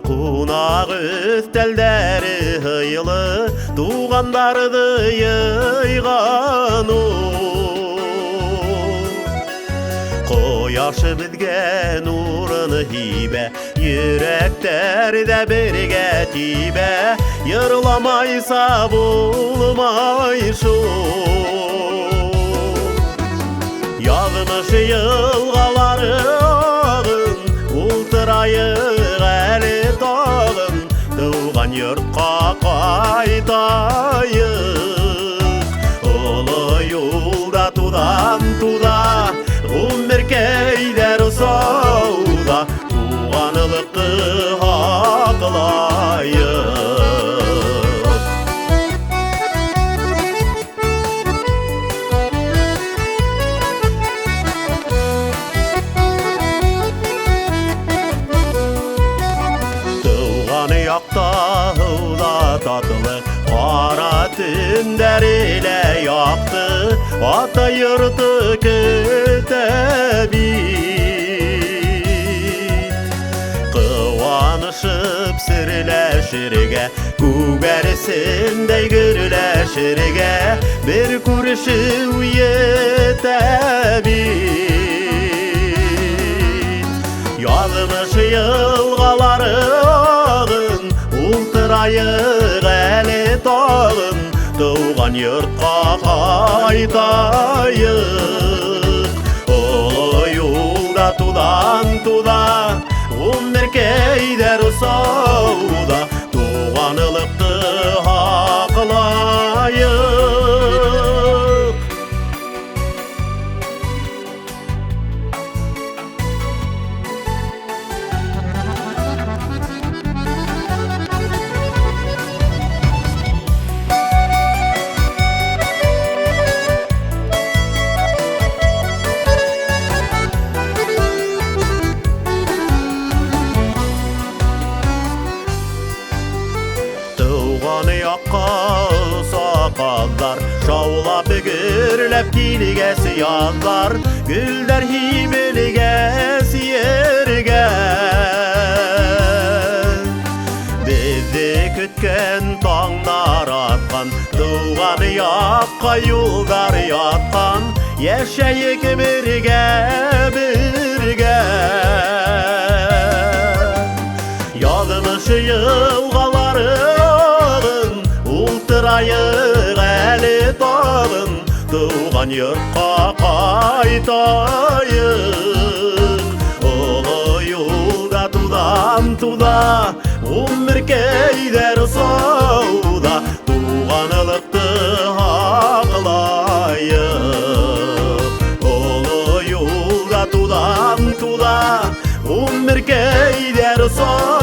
Кунак өстелдери ыйлы, туғандарды йыйгану. Кояш бізге нурын хибе, йөрәктәрдә бергә тибе, йырламайса булмай шул. Язмыш елгалары агын, ултырайык әле тагын, туган йортка кайтайык. Олы юлда тудан-туда, гомер кейдер сауда, туганлыкны хаклайык. Туган якта һыуда татлы, кара төндәр илә якты, ата йорты көтә бит. Куанышып серләшергә, күгәрсендәй гөрләшергә, бер күрешү етә бит. Язмыш елгалары агын, ултырайык әле тагын, туган йортка кайтайык. Олы юлда тудан-туда, гомер кейдер сауда, туганлыкны хаклайык. Туган якка сакалдар, шаулап гөрләп килгәс язлар, гүлдәр һибелгәс йөргә. Безне көткән таңнар аткан, туган якка юлдар яткан, яшәйек бергә. Язмыш елгалары агын, ултырайык әле тагын, туган йортка кайтайык. Олы юлда тудан-туда, гомер кейдер сауда, туганлыкны хаклайык. Олы юлда тудан-туда, гомер кейдер сауда.